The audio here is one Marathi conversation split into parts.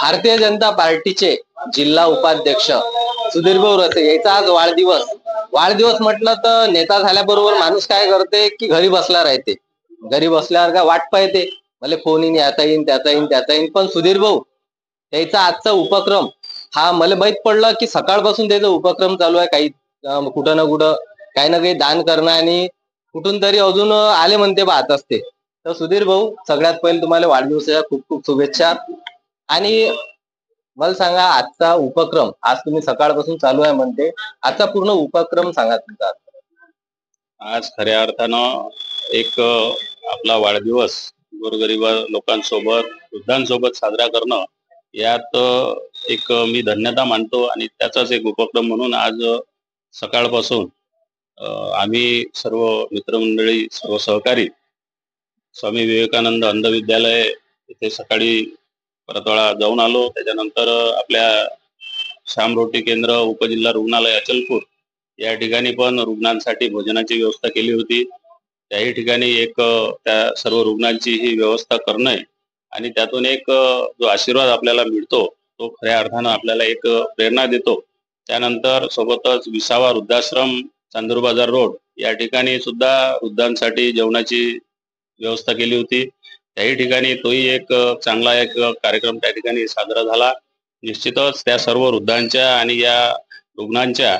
भारतीय जनता पार्टीचे जिल्हा उपाध्यक्ष सुधीरभाऊ रसे याचा आज वाढदिवस म्हटलं तर नेता झाल्याबरोबर माणूस काय करते की घरी बसला राहते. घरी बसल्यावर का वाट पाहते मला फोन येईन, याचा येईन, त्याचा येईन. पण सुधीरभाऊ त्याचा आजचा उपक्रम हा मला माहित पडलं की सकाळपासून त्याचा उपक्रम चालू आहे. काही कुठं ना कुठं काही ना काही दान करणं आणि कुठून तरी अजून आले म्हणते पाहत असते. तर सुधीर भाऊ सगळ्यात पहिले तुम्हाला वाढदिवसाच्या खूप खूप शुभेच्छा. आणि मला सांगा आजचा उपक्रम आज तुम्ही सकाळपासून चालू आहे म्हणते, आजचा पूर्ण उपक्रम सांगा तुमचा. आज खऱ्या अर्थानं एक आपला वाढदिवस गोरगरीब लोकांसोबत वृद्धांसोबत साजरा करणं यात एक मी धन्यता मानतो आणि त्याचाच एक उपक्रम म्हणून आज सकाळपासून आम्ही सर्व मित्रमंडळी सर्व सहकारी स्वामी विवेकानंद अंध विद्यालय इथे सकाळी परतवाडा जाऊन आलो. त्याच्यानंतर आपल्या श्यामरोटी केंद्र उपजिल्हा रुग्णालय अचलपूर या ठिकाणी पण रुग्णांसाठी भोजनाची व्यवस्था केली होती. त्याही ठिकाणी एक त्या सर्व रुग्णांची ही व्यवस्था करणं आणि त्यातून एक जो आशीर्वाद आपल्याला मिळतो तो खऱ्या अर्थानं आपल्याला एक प्रेरणा देतो. त्यानंतर सोबतच विसावा वृद्धाश्रम चांदूर बाजार रोड या ठिकाणी सुद्धा वृद्धांसाठी जेवणाची व्यवस्था केली होती. त्याही ठिकाणी तोही एक चांगला एक कार्यक्रम त्या ठिकाणी साजरा झाला. निश्चितच त्या सर्व वृद्धांच्या आणि या रुग्णांच्या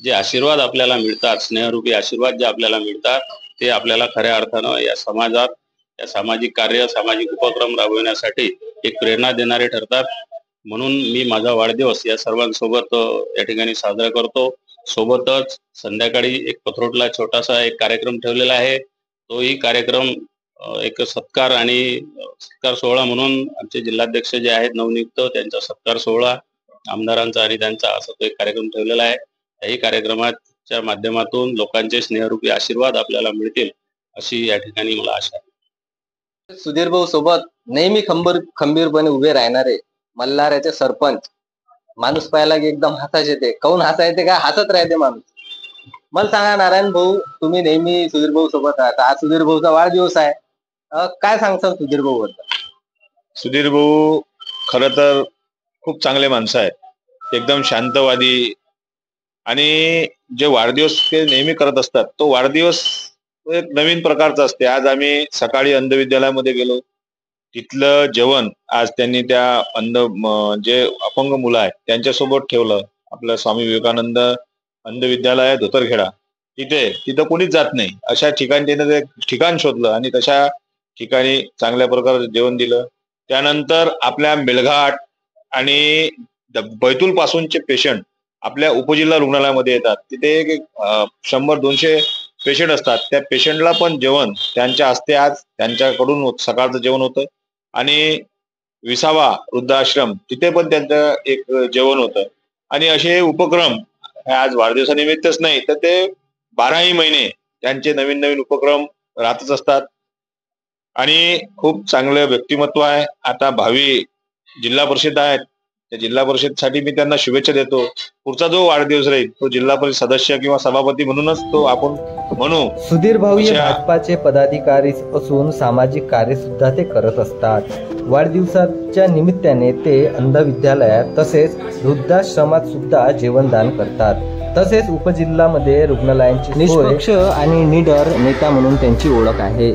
जे आशीर्वाद आपल्याला मिळतात, स्नेहरूपी आशीर्वाद जे आपल्याला मिळतात ते आपल्याला खऱ्या अर्थानं या समाजात या सामाजिक कार्य सामाजिक उपक्रम राबविण्यासाठी एक प्रेरणा देणारे ठरतात. म्हणून मी माझा वाढदिवस या सर्वांसोबत या ठिकाणी साजरा करतो. सोबतच संध्याकाळी एक पथरोटला छोटासा एक कार्यक्रम ठेवलेला आहे. तोही कार्यक्रम एक सत्कार आणि सत्कार सोहळा म्हणून आमचे जिल्हाध्यक्ष जे आहेत नवनियुक्त त्यांचा सत्कार सोहळा आमदारांचा आणि त्यांचा असा तो एक कार्यक्रम ठेवलेला आहे. त्याही कार्यक्रमाच्या माध्यमातून लोकांचे स्नेहरूपी आशीर्वाद आपल्याला मिळतील अशी या ठिकाणी मला आशा आहे. सुधीर भाऊ सोबत नेहमी खंबीरपणे उभे राहणारे मल्हारचे सरपंच माणूस पाहायला की एकदम हसायचे येते. काऊन हसायचे का हसत राहते माणूस. मला सांगा नारायण भाऊ तुम्ही नेहमी सुधीर भाऊ सोबत राहता, आज सुधीर भाऊचा वाढदिवस आहे, काय सांगता सुधीर भाऊ बद्दल? सुधीर भाऊ खरं तर खूप चांगले माणसं आहेत, एकदम शांतवादी आणि जे वाढदिवस ते नेहमी करत असतात तो वाढदिवस एक नवीन प्रकारचा असते. आज आम्ही सकाळी अंध विद्यालयामध्ये गेलो, तिथलं जेवण आज त्यांनी त्या जे अपंग मुलं आहेत त्यांच्यासोबत ठेवलं. आपलं स्वामी विवेकानंद अंध विद्यालय धोतरखेडा तिथं कोणीच जात नाही अशा ठिकाणी त्यानं ते ठिकाण शोधलं आणि तशा ठिकाणी चांगल्या प्रकारे जेवण दिलं. त्यानंतर आपल्या मेळघाट आणि बैतूल पासूनचे पेशंट आपल्या उपजिल्हा रुग्णालयामध्ये येतात. तिथे एक 100-200 पेशंट असतात. त्या पेशंटला पण जेवण त्यांच्या हस्ते आज त्यांच्याकडून सकाळचं जेवण होतं. आणि विसावा वृद्धाश्रम तिथे पण त्यांचं एक जेवण होतं. आणि असे उपक्रम आज वाढदिवसानिमित्तच नाही तर ते 12ही महिने त्यांचे नवीन नवीन उपक्रम राहतच असतात. आणि खूप चांगलं व्यक्तिमत्व आहे. आता भावी जिल्हा परिषद आहेत, त्या जिल्हा परिषदसाठी मी त्यांना शुभेच्छा देतो. पुढचा जो वाढदिवस राहील तो जिल्हा परिषद सदस्य किंवा सभापती म्हणूनच तो आपण म्हणू. सुधीर भाऊ हे भाजपाचे पदाधिकारी असून सामाजिक कार्य सुद्धा ते करत असतात. वाढदिवसाच्या निमित्ताने ते अंध विद्यालयात तसेच वृद्धाश्रमात सुद्धा जेवणदान करतात. तसेच उपजिल्ह्यामध्ये रुग्णालयांची निष्पक्ष आणि निडर नेता म्हणून त्यांची ओळख आहे.